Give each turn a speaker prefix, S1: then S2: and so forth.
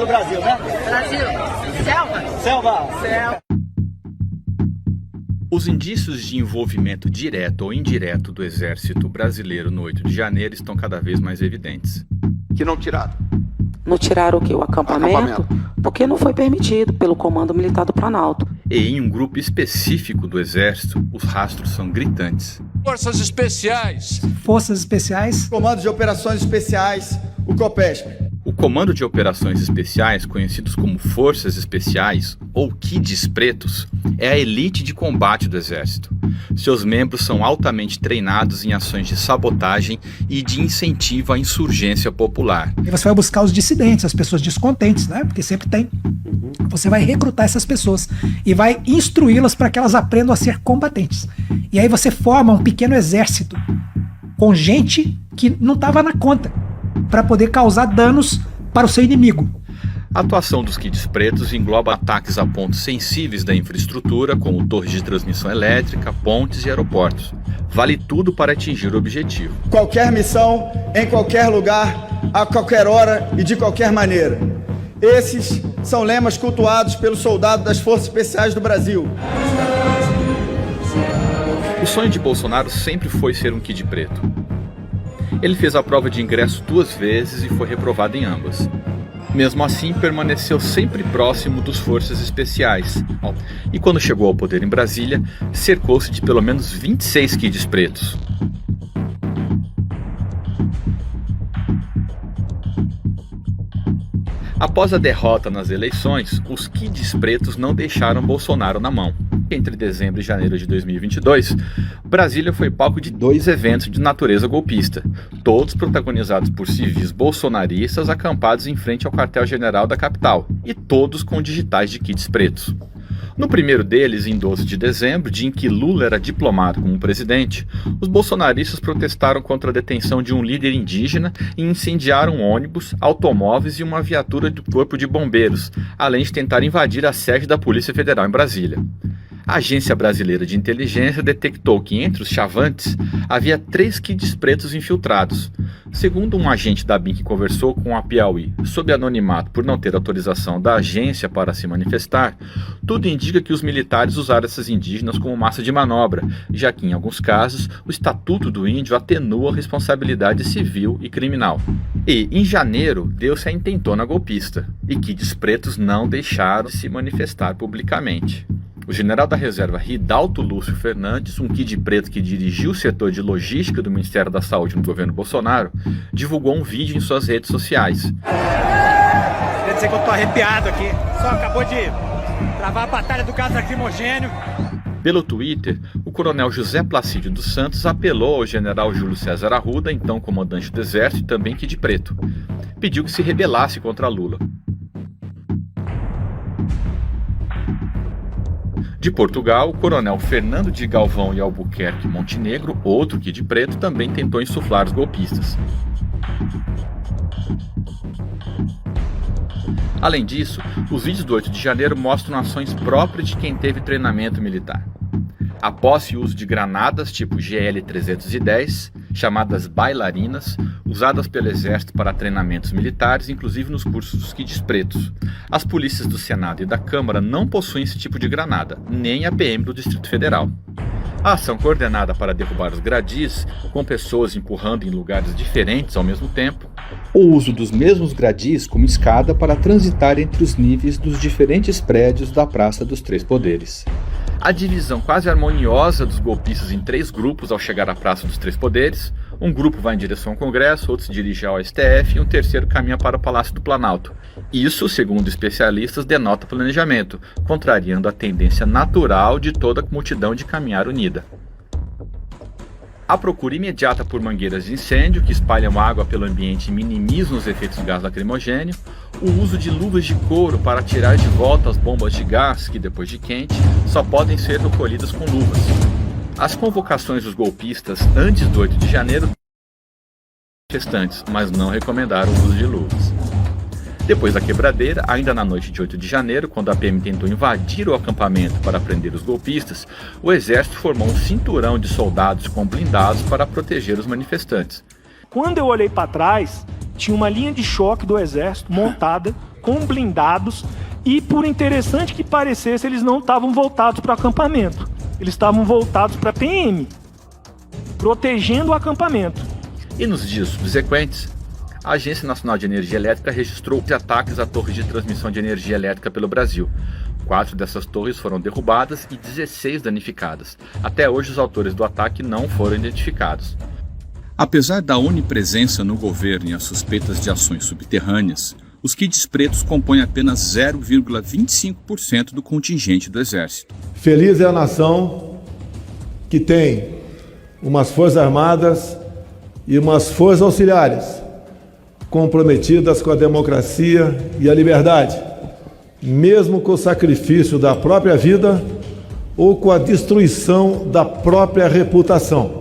S1: Pelo Brasil, né?
S2: Brasil. Selva.
S1: Selva.
S2: Selva.
S3: Os indícios de envolvimento direto ou indireto do Exército Brasileiro no 8 de janeiro estão cada vez mais evidentes.
S4: Que não tiraram.
S5: Não tiraram o quê? O acampamento? Porque não foi permitido pelo Comando Militar do Planalto.
S3: E em um grupo específico do Exército, os rastros são gritantes.
S6: Forças Especiais.
S7: Forças Especiais.
S8: Comando de Operações Especiais, o COPESP.
S3: O Comando de Operações Especiais, conhecidos como Forças Especiais ou Kids Pretos, é a elite de combate do Exército. Seus membros são altamente treinados em ações de sabotagem e de incentivo à insurgência popular.
S7: E você vai buscar os dissidentes, as pessoas descontentes, né? Porque sempre tem. Você vai recrutar essas pessoas e vai instruí-las para que elas aprendam a ser combatentes. E aí você forma um pequeno exército com gente que não estava na conta, para poder causar danos para o seu inimigo.
S3: A atuação dos Kids Pretos engloba ataques a pontos sensíveis da infraestrutura, como torres de transmissão elétrica, pontes e aeroportos. Vale tudo para atingir o objetivo.
S8: Qualquer missão, em qualquer lugar, a qualquer hora e de qualquer maneira. Esses são lemas cultuados pelos soldados das Forças Especiais do Brasil.
S3: O sonho de Bolsonaro sempre foi ser um Kid Preto. Ele fez a prova de ingresso 2 vezes e foi reprovado em ambas. Mesmo assim, permaneceu sempre próximo dos Forças Especiais. E quando chegou ao poder em Brasília, cercou-se de pelo menos 26 Kids Pretos. Após a derrota nas eleições, os Kids Pretos não deixaram Bolsonaro na mão. Entre dezembro e janeiro de 2022, Brasília foi palco de 2 eventos de natureza golpista, todos protagonizados por civis bolsonaristas acampados em frente ao quartel-general da capital, e todos com digitais de Kids Pretos. No primeiro deles, em 12 de dezembro, dia em que Lula era diplomado como presidente, os bolsonaristas protestaram contra a detenção de um líder indígena e incendiaram ônibus, automóveis e uma viatura do Corpo de Bombeiros, além de tentar invadir a sede da Polícia Federal em Brasília. A Agência Brasileira de Inteligência detectou que entre os chavantes havia 3 Kids Pretos infiltrados. Segundo um agente da BIM que conversou com a Piauí, sob anonimato por não ter autorização da agência para se manifestar, tudo indica que os militares usaram esses indígenas como massa de manobra, já que em alguns casos o Estatuto do Índio atenua a responsabilidade civil e criminal. E, em janeiro, deu-se a intentona golpista, e Kids Pretos não deixaram de se manifestar publicamente. O general da reserva Ridalto Lúcio Fernandes, um Kid Preto que dirigiu o setor de logística do Ministério da Saúde no governo Bolsonaro, divulgou um vídeo em suas redes sociais.
S1: Quer dizer que eu tô arrepiado aqui. Só acabou de travar a batalha do gás lacrimogênio.
S3: Pelo Twitter, o coronel José Placídio dos Santos apelou ao general Júlio César Arruda, então comandante do Exército e também Kid Preto. Pediu que se rebelasse contra Lula. De Portugal, o coronel Fernando de Galvão e Albuquerque Montenegro, outro Kid Preto, também tentou insuflar os golpistas. Além disso, os vídeos do 8 de janeiro mostram ações próprias de quem teve treinamento militar. A posse e uso de granadas tipo GL-310, chamadas bailarinas, usadas pelo Exército para treinamentos militares, inclusive nos cursos dos Kids Pretos. As polícias do Senado e da Câmara não possuem esse tipo de granada, nem a PM do Distrito Federal. A ação coordenada para derrubar os gradis, com pessoas empurrando em lugares diferentes ao mesmo tempo, o uso dos mesmos gradis como escada para transitar entre os níveis dos diferentes prédios da Praça dos Três Poderes. A divisão quase harmoniosa dos golpistas em 3 grupos ao chegar à Praça dos Três Poderes. Um grupo vai em direção ao Congresso, outro se dirige ao STF e um terceiro caminha para o Palácio do Planalto. Isso, segundo especialistas, denota planejamento, contrariando a tendência natural de toda a multidão de caminhar unida. A procura imediata por mangueiras de incêndio, que espalham água pelo ambiente e minimizam os efeitos do gás lacrimogêneo, o uso de luvas de couro para tirar de volta as bombas de gás, que depois de quente, só podem ser recolhidas com luvas. As convocações dos golpistas antes do 8 de janeiro restantes, mas não recomendaram o uso de luvas. Depois da quebradeira, ainda na noite de 8 de janeiro, quando a PM tentou invadir o acampamento para prender os golpistas, o Exército formou um cinturão de soldados com blindados para proteger os manifestantes.
S1: Quando eu olhei para trás,
S4: tinha uma linha de choque do Exército montada com blindados e, por interessante que parecesse, eles não estavam voltados para o acampamento. Eles estavam voltados para a PM, protegendo o acampamento.
S3: E nos dias subsequentes, a Agência Nacional de Energia Elétrica registrou ataques a torres de transmissão de energia elétrica pelo Brasil. 4 dessas torres foram derrubadas e 16 danificadas. Até hoje, os autores do ataque não foram identificados.
S9: Apesar da onipresença no governo e as suspeitas de ações subterrâneas, os Kids Pretos compõem apenas 0,25% do contingente do Exército.
S10: Feliz é a nação que tem umas Forças Armadas e umas Forças Auxiliares comprometidas com a democracia e a liberdade, mesmo com o sacrifício da própria vida ou com a destruição da própria reputação.